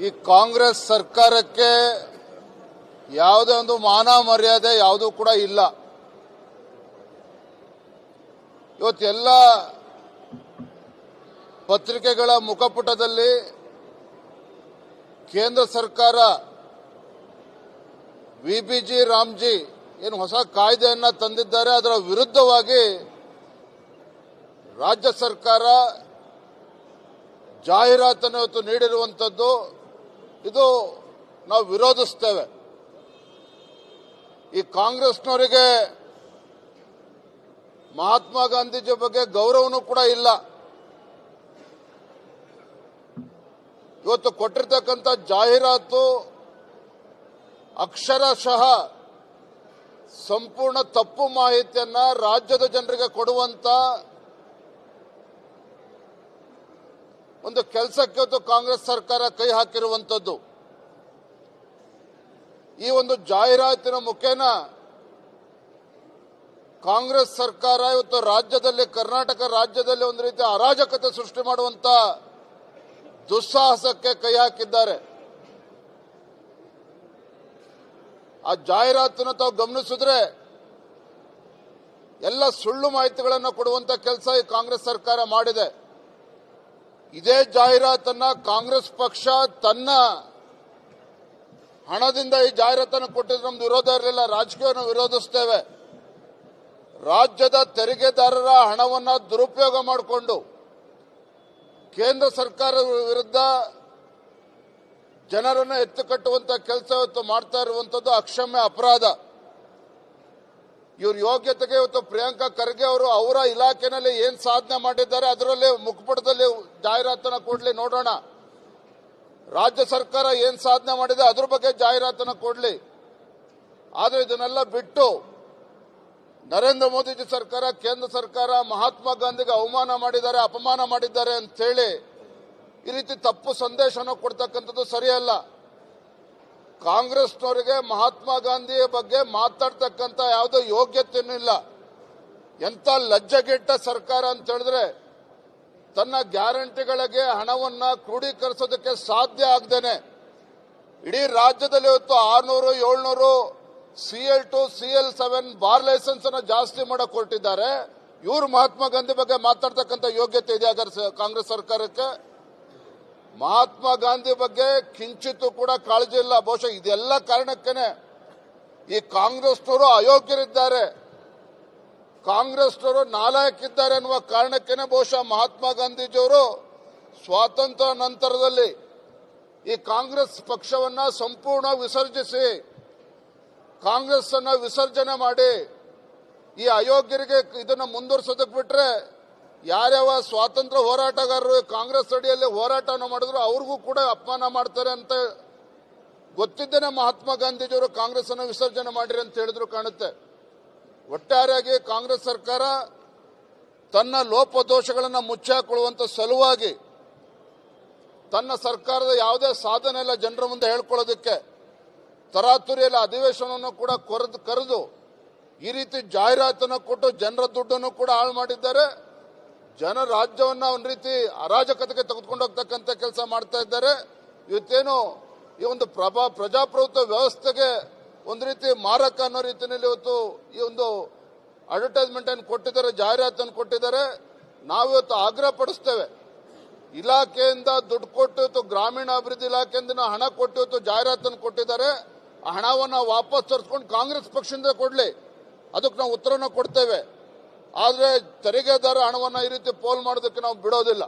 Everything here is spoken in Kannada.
ಈ ಕಾಂಗ್ರೆಸ್ ಸರ್ಕಾರಕ್ಕೆ ಯಾವುದೇ ಒಂದು ಮಾನ ಮರ್ಯಾದೆ ಯಾವುದೂ ಕೂಡ ಇಲ್ಲ. ಇವತ್ತೆಲ್ಲ ಪತ್ರಿಕೆಗಳ ಮುಖಪುಟದಲ್ಲಿ ಕೇಂದ್ರ ಸರ್ಕಾರ ವಿಬಿಜಿ ರಾಮ್ಜಿ ಏನು ಹೊಸ ಕಾಯ್ದೆಯನ್ನ ತಂದಿದ್ದಾರೆ, ಅದರ ವಿರುದ್ಧವಾಗಿ ರಾಜ್ಯ ಸರ್ಕಾರ ಜಾಹೀರಾತನ್ನು ಇವತ್ತು ನೀಡಿರುವಂಥದ್ದು ಇದು ನಾವು ವಿರೋಧಿಸ್ತೇವೆ. ಈ ಕಾಂಗ್ರೆಸ್ನವರಿಗೆ ಮಹಾತ್ಮ ಗಾಂಧೀಜಿ ಬಗ್ಗೆ ಗೌರವನೂ ಕೂಡ ಇಲ್ಲ. ಇವತ್ತು ಕೊಟ್ಟಿರ್ತಕ್ಕಂಥ ಜಾಹೀರಾತು ಅಕ್ಷರಶಃ ಸಂಪೂರ್ಣ ತಪ್ಪು ಮಾಹಿತಿಯನ್ನ ರಾಜ್ಯದ ಜನರಿಗೆ ಕೊಡುವಂತ ಒಂದು ಕೆಲಸಕ್ಕೆ ಇವತ್ತು ಕಾಂಗ್ರೆಸ್ ಸರ್ಕಾರ ಕೈ ಹಾಕಿರುವಂತದ್ದು. ಈ ಒಂದು ಜಾಹೀರಾತಿನ ಮುಖೇನ ಕಾಂಗ್ರೆಸ್ ಸರ್ಕಾರ ಇವತ್ತು ರಾಜ್ಯದಲ್ಲಿ, ಕರ್ನಾಟಕ ರಾಜ್ಯದಲ್ಲಿ ಒಂದು ರೀತಿ ಅರಾಜಕತೆ ಸೃಷ್ಟಿ ಮಾಡುವಂತ ದುಸ್ಸಾಹಸಕ್ಕೆ ಕೈ ಹಾಕಿದ್ದಾರೆ. ಆ ಜಾಹೀರಾತನ್ನು ತಾವು ಗಮನಿಸಿದ್ರೆ ಎಲ್ಲ ಸುಳ್ಳು ಮಾಹಿತಿಗಳನ್ನು ಕೊಡುವಂತ ಕೆಲಸ ಈ ಕಾಂಗ್ರೆಸ್ ಸರ್ಕಾರ ಮಾಡಿದೆ. ಇದೇ ಜಾಹೀರಾತನ್ನ ಕಾಂಗ್ರೆಸ್ ಪಕ್ಷ ತನ್ನ ಹಣದಿಂದ ಈ ಜಾಹೀರಾತನ್ನು ಕೊಟ್ಟಿದ್ರೆ ನಮ್ದು ವಿರೋಧ ಇರಲಿಲ್ಲ, ರಾಜಕೀಯವನ್ನು ವಿರೋಧಿಸ್ತೇವೆ. ರಾಜ್ಯದ ತೆರಿಗೆದಾರರ ಹಣವನ್ನ ದುರುಪಯೋಗ ಮಾಡಿಕೊಂಡು ಕೇಂದ್ರ ಸರ್ಕಾರದ ವಿರುದ್ಧ ಜನರನ್ನು ಎತ್ತು ಕಟ್ಟುವಂತ ಕೆಲಸ ಇವತ್ತು ಮಾಡ್ತಾ ಇರುವಂತದ್ದು ಅಕ್ಷಮ್ಯ ಅಪರಾಧ. ಇವ್ರ ಯೋಗ್ಯತೆಗೆ ಇವತ್ತು ಪ್ರಿಯಾಂಕಾ ಖರ್ಗೆ ಅವರು ಅವರ ಇಲಾಖೆನಲ್ಲಿ ಏನ್ ಸಾಧನೆ ಮಾಡಿದ್ದಾರೆ ಅದರಲ್ಲಿ ಮುಖಪುಟದಲ್ಲಿ ಜಾಹೀರಾತನ್ನ ಕೊಡ್ಲಿ ನೋಡೋಣ. ರಾಜ್ಯ ಸರ್ಕಾರ ಏನ್ ಸಾಧನೆ ಮಾಡಿದೆ ಅದ್ರ ಬಗ್ಗೆ ಜಾಹೀರಾತನ್ನ ಕೊಡ್ಲಿ. ಆದ್ರೆ ಇದನ್ನೆಲ್ಲ ಬಿಟ್ಟು ನರೇಂದ್ರ ಮೋದಿಜಿ ಸರ್ಕಾರ, ಕೇಂದ್ರ ಸರ್ಕಾರ ಮಹಾತ್ಮ ಗಾಂಧಿಗೆ ಅವಮಾನ ಮಾಡಿದ್ದಾರೆ, ಅಪಮಾನ ಮಾಡಿದ್ದಾರೆ ಅಂತ ಹೇಳಿ ಈ ರೀತಿ ತಪ್ಪು ಸಂದೇಶನ ಕೊಡ್ತಕ್ಕಂಥದ್ದು ಸರಿಯಲ್ಲ. ಕಾಂಗ್ರೆಸ್ನವರಿಗೆ ಮಹಾತ್ಮ ಗಾಂಧಿಯ ಬಗ್ಗೆ ಮಾತಾಡ್ತಕ್ಕಂಥ ಯಾವುದೋ ಯೋಗ್ಯತೆಯೂ ಇಲ್ಲ. ಎಂತ ಲಜ್ಜೆಗೆಟ್ಟ ಸರ್ಕಾರ ಅಂತ ಹೇಳಿದ್ರೆ ತನ್ನ ಗ್ಯಾರಂಟಿಗಳಿಗೆ ಹಣವನ್ನ ಕ್ರೋಢೀಕರಿಸೋದಕ್ಕೆ ಸಾಧ್ಯ ಆಗದೇನೆ ಇಡೀ ರಾಜ್ಯದಲ್ಲಿ ಇವತ್ತು 600, 700 CL2, CL7 ಬಾರ್ ಲೈಸೆನ್ಸ್ ಅನ್ನ ಜಾಸ್ತಿ ಮಾಡಕ್ ಹೊರಟಿದ್ದಾರೆ. ಇವರು ಮಹಾತ್ಮ ಗಾಂಧಿ ಬಗ್ಗೆ ಮಾತಾಡ್ತಕ್ಕಂಥ ಯೋಗ್ಯತೆ ಇದೆ ಕಾಂಗ್ರೆಸ್ ಸರ್ಕಾರಕ್ಕೆ? ಮಹಾತ್ಮ ಗಾಂಧಿ ಬಗ್ಗೆ ಕಿಂಚಿತ್ತೂ ಕೂಡ ಕಾಳಜಿ ಇಲ್ಲ. ಬಹುಶಃ ಇದೆಲ್ಲ ಕಾರಣಕ್ಕೇನೆ ಈ ಕಾಂಗ್ರೆಸ್ನವರು ಅಯೋಗ್ಯರಿದ್ದಾರೆ, ಕಾಂಗ್ರೆಸ್ನವರು ನಾಲಾಯಕಿದ್ದಾರೆ ಅನ್ನುವ ಕಾರಣಕ್ಕೇನೆ ಬಹುಶಃ ಮಹಾತ್ಮ ಗಾಂಧೀಜಿಯವರು ಸ್ವಾತಂತ್ರ್ಯ ನಂತರದಲ್ಲಿ ಈ ಕಾಂಗ್ರೆಸ್ ಪಕ್ಷವನ್ನ ಸಂಪೂರ್ಣ ವಿಸರ್ಜಿಸಿ ಕಾಂಗ್ರೆಸ್ ಅನ್ನ ವಿಸರ್ಜನೆ ಮಾಡಿ ಈ ಅಯೋಗ್ಯರಿಗೆ ಇದನ್ನ ಮುಂದುವರಿಸೋದಕ್ಕೆ ಬಿಟ್ರೆ ಯಾರ್ಯಾವ ಸ್ವಾತಂತ್ರ್ಯ ಹೋರಾಟಗಾರರು ಕಾಂಗ್ರೆಸ್ ಅಡಿಯಲ್ಲಿ ಹೋರಾಟವನ್ನು ಮಾಡಿದ್ರು ಅವ್ರಿಗೂ ಕೂಡ ಅಪಮಾನ ಮಾಡ್ತಾರೆ ಅಂತ ಗೊತ್ತಿದ್ದೇನೆ ಮಹಾತ್ಮ ಗಾಂಧೀಜಿಯವರು ಕಾಂಗ್ರೆಸ್ ಅನ್ನು ವಿಸರ್ಜನೆ ಮಾಡಿರಿ ಅಂತ ಹೇಳಿದ್ರು ಕಾಣುತ್ತೆ. ಒಟ್ಟಾರೆಯಾಗಿ ಕಾಂಗ್ರೆಸ್ ಸರ್ಕಾರ ತನ್ನ ಲೋಪದೋಷಗಳನ್ನು ಮುಚ್ಚಾಕೊಳ್ಳುವಂತ ಸಲುವಾಗಿ ತನ್ನ ಸರ್ಕಾರದ ಯಾವುದೇ ಸಾಧನೆ ಇಲ್ಲ ಜನರ ಮುಂದೆ ಹೇಳ್ಕೊಳ್ಳೋದಕ್ಕೆ ತರಾತುರಿಯಲ್ಲಿ ಅಧಿವೇಶನವನ್ನು ಕೂಡ ಕರೆದು ಈ ರೀತಿ ಜಾಹೀರಾತನ್ನು ಕೊಟ್ಟು ಜನರ ದುಡ್ಡನ್ನು ಕೂಡ ಹಾಳು ಮಾಡಿದ್ದಾರೆ. ಜನ ರಾಜ್ಯವನ್ನ ಒಂದು ರೀತಿ ಅರಾಜಕತೆಗೆ ತೆಗೆದುಕೊಂಡು ಹೋಗ್ತಕ್ಕಂಥ ಕೆಲಸ ಮಾಡ್ತಾ ಇದ್ದಾರೆ. ಇವತ್ತೇನು ಈ ಒಂದು ಪ್ರಜಾಪ್ರಭುತ್ವ ವ್ಯವಸ್ಥೆಗೆ ಒಂದು ರೀತಿ ಮಾರಕ ಅನ್ನೋ ರೀತಿಯಲ್ಲಿ ಇವತ್ತು ಈ ಒಂದು ಅಡ್ವರ್ಟೈಸ್ಮೆಂಟ್ ಅನ್ನು ಕೊಟ್ಟಿದ್ದಾರೆ, ಜಾಹೀರಾತನ್ನು ಕೊಟ್ಟಿದ್ದಾರೆ. ನಾವಿವತ್ತು ಆಗ್ರಹ ಪಡಿಸ್ತೇವೆ, ಇಲಾಖೆಯಿಂದ ದುಡ್ಡು ಕೊಟ್ಟು ಇವತ್ತು ಗ್ರಾಮೀಣಾಭಿವೃದ್ಧಿ ಇಲಾಖೆಯಿಂದ ಹಣ ಕೊಟ್ಟು ಇವತ್ತು ಜಾಹೀರಾತನ್ನು ಕೊಟ್ಟಿದ್ದಾರೆ. ಆ ಹಣವನ್ನು ವಾಪಸ್ ತರಿಸ್ಕೊಂಡು ಕಾಂಗ್ರೆಸ್ ಪಕ್ಷದಿಂದ ಕೊಡ್ಲಿ, ಅದಕ್ಕೆ ನಾವು ಉತ್ತರನ ಕೊಡ್ತೇವೆ. ಆದ್ರೆ ತೆರಿಗೆದಾರ ಹಣವನ್ನ ಈ ರೀತಿ ಪೋಲ್ ಮಾಡೋದಕ್ಕೆ ನಾವು ಬಿಡೋದಿಲ್ಲ.